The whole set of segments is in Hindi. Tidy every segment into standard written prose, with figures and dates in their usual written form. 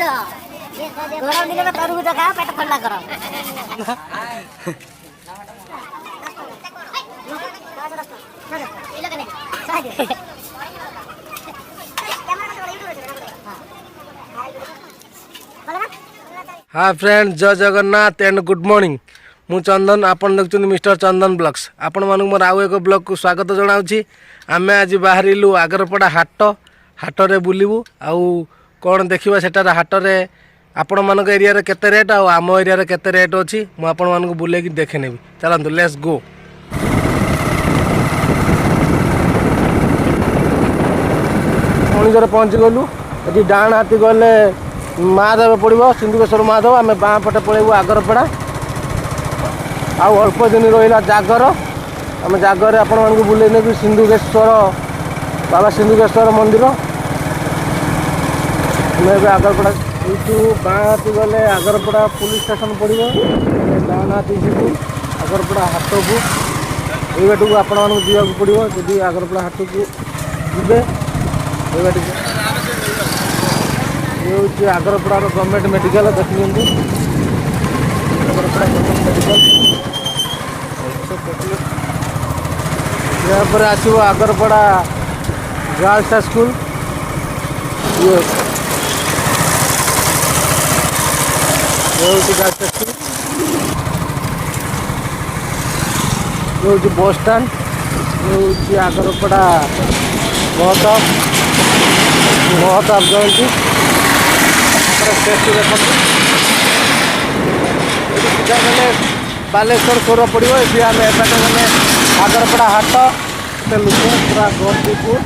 गरम दिन में तरबूज खा पेट ठंडा करो। हाँ फ्रेंड जय जगन्नाथ एंड गुड मॉर्निंग मु चंदन आपन देखुं मिस्टर चंदन ब्लॉग्स आपण मानक मोर आउ एक ब्लॉग को स्वागत जनाऊँगी। आम आज बाहरिलु आगरपड़ा हाटरे बुलू आउ कौन देखा सेटार हाटरे आपण मान एरिया केते रेट आम एरिया केते रेट अच्छी मुझे आपण मानक बुलेकी देखे नेबी। चलतु लेट्स गो। मणिजर पहुँची गलु ये डाण हाथी गले महादेव पड़ो सिंधुकेश्वर महादेव आम बाँ पटे पलैबू आगरपड़ा आउ अल्प दिन रहा जागर आम जागर आपण मानक बुले नेबी सिंधुकेश्वर बाबा सिंधुकेश्वर मंदिर आम आगरपड़ा यू बाँ हाथी गले आगरपड़ा पुलिस स्टेशन पड़ो डाण हाथी जीवु आगरपड़ा हाट को ये बाटू आपण मानक जावाक पड़ो जदि आगरपड़ा हाट को जीवे ये बाटी ये हूँ आगरपड़ा गवर्नमेंट मेडिकल देखिए आगरपड़ा गवर्नमेंट मेडिकल यहाँ पर आसो आगरपड़ा गर्ल्स हाई स्कूल ये हूँ गर्ल्स हाई स्कूल ये हूँ बस स्टैंड ये हूँ आगरपड़ा महताब जयंती सीधा गले बालेश्वर सोर पड़ो ये आम एपटे गले आगरपड़ा हाट से लोक पूरा गंदीपुर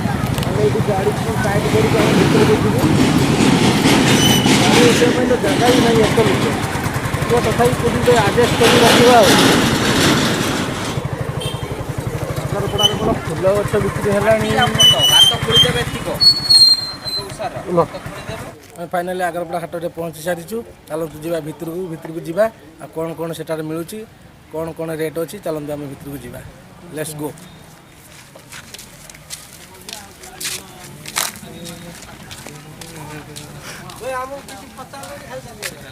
आम ये गाड़ी को साइड कर भर को जीव गाड़ी तो जगह ही नहीं एत लोक तो तथा कौटी आडजस्ट कर रखा आगरपड़ा कौन फुल गछ बिक्री है फाइनाली आगरपड़ा हाट पहुँची सारीचु। चलतु जा भितर को जावा कौन कौन से मिलूँ कौन कौन रेट अच्छी चलते आम भितर को जावा लेट्स गो।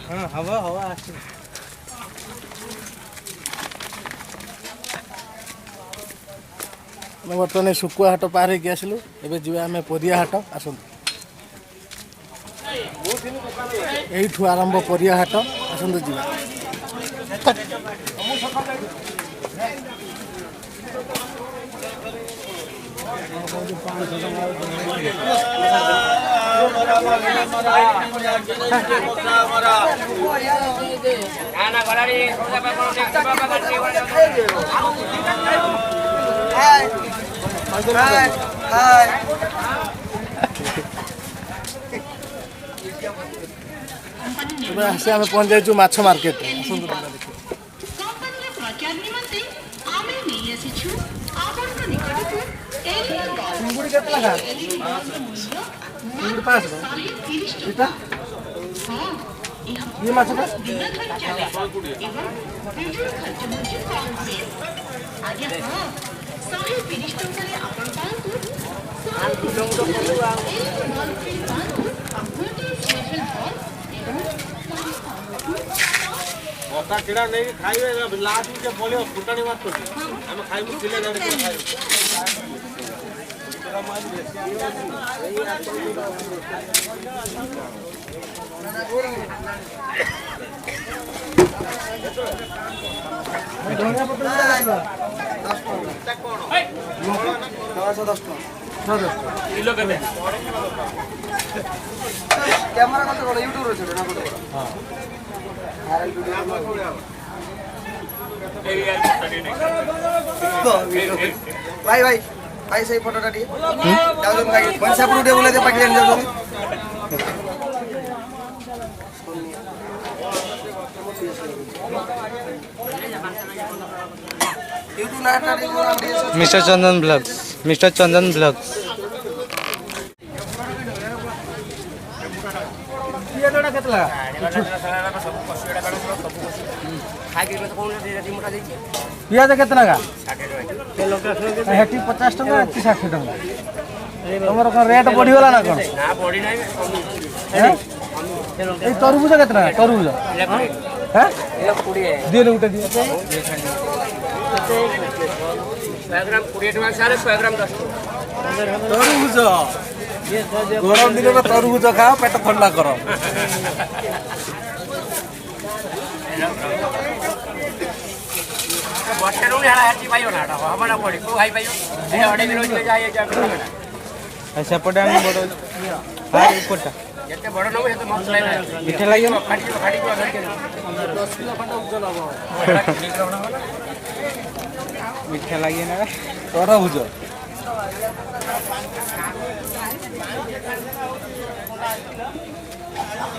हाँ हवा हवा बर्तमान शुकुआ हाट पार होगी आसलु एवं जी आम परिया हाट आसतु यू आरंभ परिया हाट आसतु जी से आम पहुँच जाइए माछ मार्केट चिंगुड़ी के लगा चिंगुड़ी 5 ये माछ बता किड़ा नहीं खाइबे लास्ट में बोलियो फुटानी मत कर हम खाइबो किले ना खाइबो किलो के कैमरा कत बड़ यूट्यूब रे ना बड़ हां भाई भाई भाई सही फोटोटा टी जाउन भाई पंसापुर उडे बोले पाटी जान जाउन यूट्यूब ना मिस्टर चंदन ब्लॉग्स ये जोड़ा केतला पियाज केतना का 50 टका 60 टका तुम रेट बढ़ीगला ना कौन এই তরমুজ কেতে টাকা তরমুজ হ্যাঁ দিয়ে নে গোটে দিয়ে 100 গ্রাম 20 টাকা সারে 100 গ্রাম 10 তরমুজ গরম দিনে তরমুজ খাও পেট ঠান্ডা কর ବର୍ଷା ରୁ ହେଳା ହେଟି ପାଇବ ନା ହବ ନା ପଡି କୋ ଭାଇ ପାଇବ ଏ ଅଡେ କିଲୋ ଯିବେ ଯାଇ ଯା ସେପଟେ ଆମେ ବଡ଼ ହାଇ ଉପରଟା ଯେତେ ବଡ ନବ ସେତେ ମସ୍ତ ଲାଗିବ ମିଠା ଲାଗିବ ଖାଟି ଖାଟି 10 କିଲୋ ଖଣ୍ଡେ ଓଜନ ହବ ମିଠା ଲାଗିବ ନା ତରଭୁଜ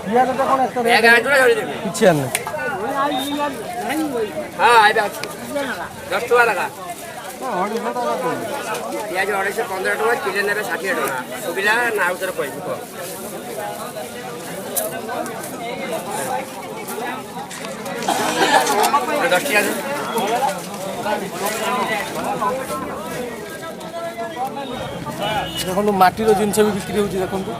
ପିଆଜ ତ କଣ ଏତେ ଏ ଗାଁ ଜୁରା ଧରି ଦେବି କିଛି ଆନେ ହଁ ଆଇବେ ଅଛି 10 ଟଙ୍କା ଲଗା ପିଆଜ 215 ଟଙ୍କା କିଲୋ ନେବେ 60 ଟଙ୍କା ସୁବିଧା ନା ଉତ୍ତର କହିବୁ କହ ଦେଖନ୍ତୁ ମାଟିର ଜିନିଷ ବି ବିକ୍ରି ହେଉଛି ଦେଖନ୍ତୁ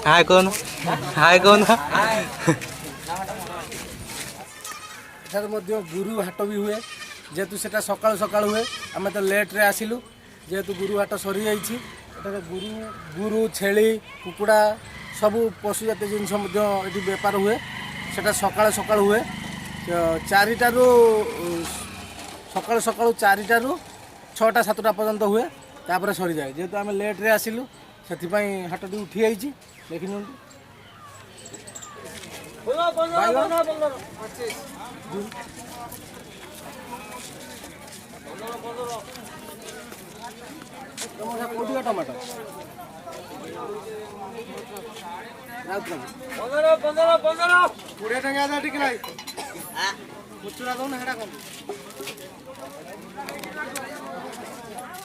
ହାଇ କହୁନ ହାଇ କହୁନ ଏଠାରେ ମଧ୍ୟ ଗୁରୁ ହାଟ ବି ହୁଏ ଯେହେତୁ ସେଟା ସକାଳୁ ସକାଳୁ ହୁଏ ଆମେ ତ ଲେଟ୍ରେ ଆସିଲୁ ଯେହେତୁ ଗୁରୁ ହାଟ ସରିଯାଇଛି ଏଠାରେ ଗୁରୁ ଛେଳି କୁକୁଡ଼ା ସବୁ ପଶୁ ଜାତୀୟ ଜିନିଷ ମଧ୍ୟ ଏଠି ବେପାର ହୁଏ ସେଟା ସକାଳୁ ସକାଳୁ ହୁଏ 4ଟାରୁ ସକାଳୁ 4ଟାରୁ 6ଟା 7ଟା ପର୍ଯ୍ୟନ୍ତ ହୁଏ ତାପରେ ସରିଯାଏ ଯେହେତୁ ଆମେ ଲେଟ୍ରେ ଆସିଲୁ ସେଥିପାଇଁ ହାଟଟି ଉଠିଯାଇଛି ଦେଖି ନିଅନ୍ତୁ କୋଉଠିକା ଟମାଟୋ 20 ଟଙ୍କା ଟିକେ ନାହିଁ ଖୁଚୁରା ଦଉନ ହେଟା କଣ